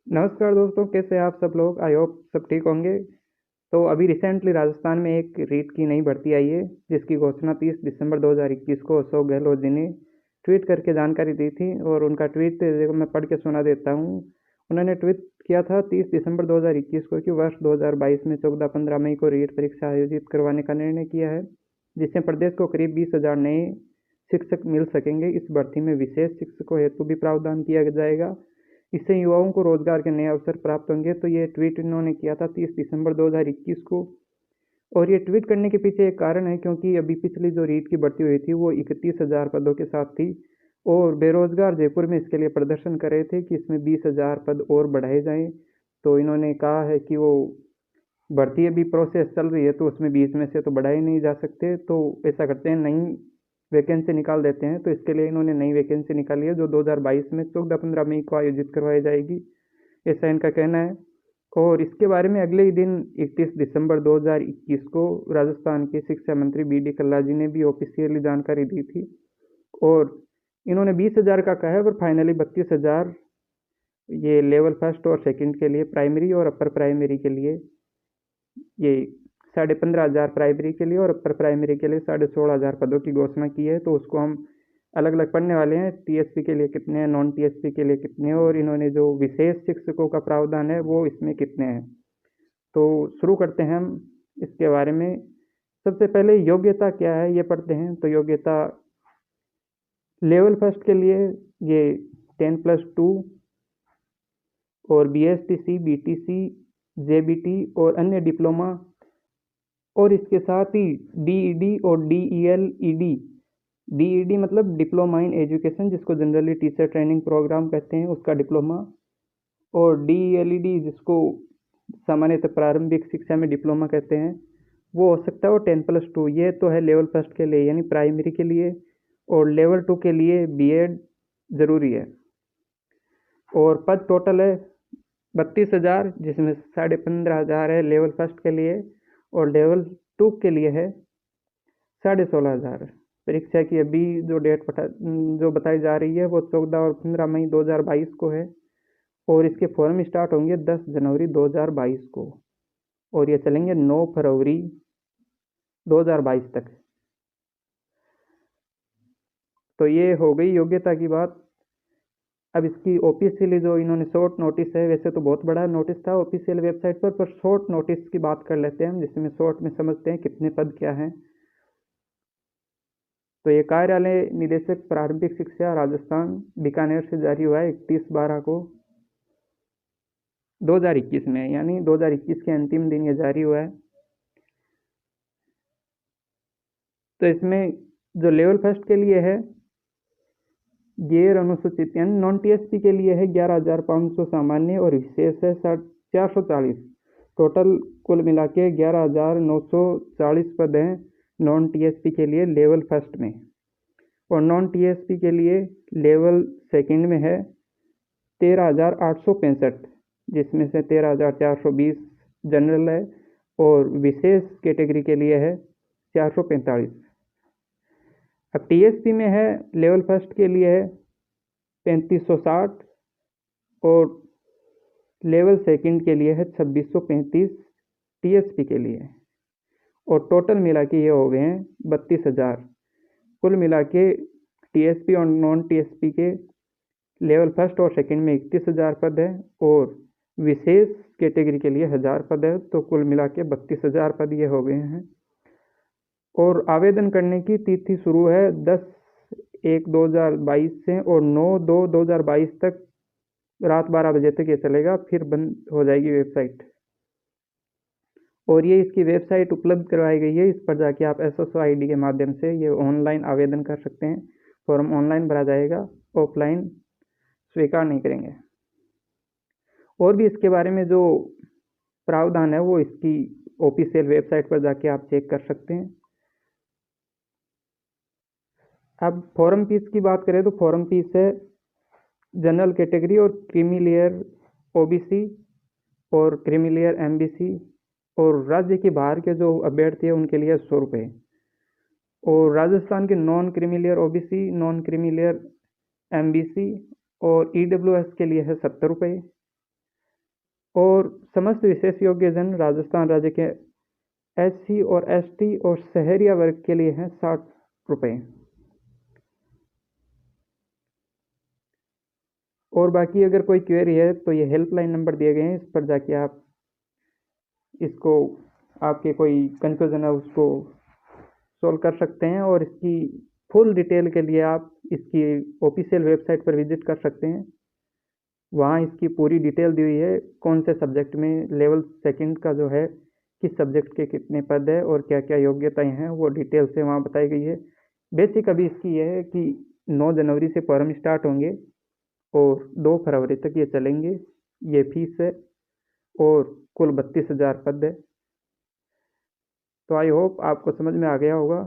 नमस्कार दोस्तों, कैसे हैं आप सब लोग? आई होप सब ठीक होंगे। तो अभी रिसेंटली राजस्थान में एक रीट की नई भर्ती आई है, जिसकी घोषणा 30 दिसंबर 2021 को अशोक गहलोत जी ने ट्वीट करके जानकारी दी थी। और उनका ट्वीट देखो, मैं पढ़ के सुना देता हूँ। उन्होंने ट्वीट किया था 30 दिसंबर 2021 को कि वर्ष 2022 में 14-15 मई को रीट परीक्षा आयोजित करवाने का निर्णय किया है, जिससे प्रदेश को करीब 20,000 नए शिक्षक मिल सकेंगे। इस भर्ती में विशेष शिक्षकों हेतु भी प्रावधान किया जाएगा। इससे युवाओं को रोजगार के नए अवसर प्राप्त होंगे। तो ये ट्वीट इन्होंने किया था 30 दिसंबर 2021 को। और ये ट्वीट करने के पीछे एक कारण है, क्योंकि अभी पिछली जो रीट की भर्ती हुई थी वो 31,000 पदों के साथ थी, और बेरोजगार जयपुर में इसके लिए प्रदर्शन कर रहे थे कि इसमें 20,000 पद और बढ़ाए जाएं। तो इन्होंने कहा है कि वो भर्ती अभी प्रोसेस चल रही है, तो उसमें बीच में से तो बढ़ाए नहीं जा सकते, तो ऐसा करते हैं, नई वैकेंसी निकाल देते हैं। तो इसके लिए इन्होंने नई वैकेंसी निकाली है, जो 2022 में 14-15 मई को आयोजित करवाई जाएगी, ऐसा इनका कहना है। और इसके बारे में अगले ही दिन 31 दिसंबर 2021 को राजस्थान के शिक्षा मंत्री बी.डी. कल्ला जी ने भी ऑफिशियली जानकारी दी थी। और इन्होंने 20,000 का कहा है, पर फाइनली 32,000 ये लेवल फर्स्ट और सेकंड के लिए प्राइमरी, और अपर प्राइमरी के लिए ये 15,500 प्राइमरी के लिए, और अपर प्राइमरी के लिए 16,500 पदों की घोषणा की है। तो उसको हम अलग अलग पढ़ने वाले हैं, टीएसपी के लिए कितने हैं, नॉन टीएसपी के लिए कितने हैं, और इन्होंने जो विशेष शिक्षकों का प्रावधान है वो इसमें कितने हैं। तो शुरू करते हैं हम इसके बारे में। सबसे पहले योग्यता क्या है ये पढ़ते हैं। तो योग्यता लेवल फर्स्ट के लिए ये 10+2 और बीएसटीसी, बीटीसी, जेबीटी और अन्य डिप्लोमा, और इसके साथ ही डीईडी और डीईएलईडी। डीईडी मतलब डिप्लोमा इन एजुकेशन, जिसको जनरली टीचर ट्रेनिंग प्रोग्राम कहते हैं, उसका डिप्लोमा। और डीईएलईडी, जिसको सामान्यतः प्रारंभिक शिक्षा में डिप्लोमा कहते हैं, वो हो सकता है वो 10+2। ये तो है लेवल फर्स्ट के लिए, यानी प्राइमरी के लिए। और लेवल 2 के लिए बीएड ज़रूरी है। और पद टोटल है 32,000, जिसमें 15,500 है लेवल फर्स्ट के लिए, और लेवल 2 के लिए है 16,500। परीक्षा की अभी जो जो बताई जा रही है वो 14 और 15 मई 2022 को है, और इसके फॉर्म स्टार्ट होंगे 10 जनवरी 2022 को, और ये चलेंगे 9 फरवरी 2022 तक। तो ये हो गई योग्यता की बात। अब इसकी ऑफिशियली जो इन्होंने शॉर्ट नोटिस है, वैसे तो बहुत बड़ा नोटिस था ऑफिशियल वेबसाइट पर शॉर्ट नोटिस की बात कर लेते हैं हम, जिसमें शॉर्ट में समझते हैं कितने पद क्या हैं। तो ये कार्यालय निदेशक प्रारंभिक शिक्षा राजस्थान बीकानेर से जारी हुआ है 31/12 को 2021 में, यानी 2021 के अंतिम दिन ये जारी हुआ है। तो इसमें जो लेवल फर्स्ट के लिए है गैर अनुसूचित यानी नॉन टीएसपी के लिए है 11,500 सामान्य, और विशेष है 440। टोटल कुल मिला के 11,940 पद हैं नॉन टीएसपी के लिए लेवल फर्स्ट में। और नॉन टीएसपी के लिए लेवल सेकंड में है 13,865, जिसमें से 13,420 जनरल है, और विशेष कैटेगरी के लिए है 445। अब टीएसपी में है लेवल फर्स्ट के लिए है 3,560, और लेवल सेकंड के लिए है 2,635 टीएसपी के लिए। और टोटल मिला के ये हो गए हैं 32,000। कुल मिला के टीएसपी और नॉन टीएसपी के लेवल फर्स्ट और सेकंड में 31,000 पद है, और विशेष कैटेगरी के लिए 1,000 पद है। तो कुल मिला के 32,000 पद ये हो गए हैं। और आवेदन करने की तिथि शुरू है 10/1/2022 से, और 9/2/2022 तक रात 12 बजे तक ये चलेगा, फिर बंद हो जाएगी वेबसाइट। और ये इसकी वेबसाइट उपलब्ध करवाई गई है, इस पर जाके आप एसएसओ आईडी के माध्यम से ये ऑनलाइन आवेदन कर सकते हैं। फॉर्म ऑनलाइन भरा जाएगा, ऑफलाइन स्वीकार नहीं करेंगे। और भी इसके बारे में जो प्रावधान है वो इसकी ऑफिशियल वेबसाइट पर जाके आप चेक कर सकते हैं। अब फॉर्म फीस की बात करें तो फॉर्म फीस है जनरल कैटेगरी और क्रीमी लेयर ओबीसी और क्रीमी लेयर एमबीसी, और राज्य के बाहर के जो अभ्यर्थी है उनके लिए 100 रुपये। और राजस्थान के non creamy layer OBC, non creamy layer MBC और ईडब्ल्यूएस के लिए है 70 रुपये। और समस्त विशेष योग्य जन राजस्थान राज्य के SC और ST और शहरिया वर्ग के लिए हैं 60 रुपये। और बाकी अगर कोई क्वेरी है तो ये हेल्पलाइन नंबर दिए गए हैं, इस पर जाके आप इसको आपके कोई कन्फ्यूज़न है उसको सॉल्व कर सकते हैं। और इसकी फुल डिटेल के लिए आप इसकी ऑफिशियल वेबसाइट पर विजिट कर सकते हैं, वहाँ इसकी पूरी डिटेल दी हुई है, कौन से सब्जेक्ट में लेवल सेकंड का जो है किस सब्जेक्ट के कितने पद है और क्या क्या योग्यताएं हैं वो डिटेल से वहाँ बताई गई है। बेसिक अभी इसकी यह है कि 9 जनवरी से फॉर्म स्टार्ट होंगे और 2 फरवरी तक ये चलेंगे। ये फीस है और कुल 32,000 पद है। तो आई होप आपको समझ में आ गया होगा।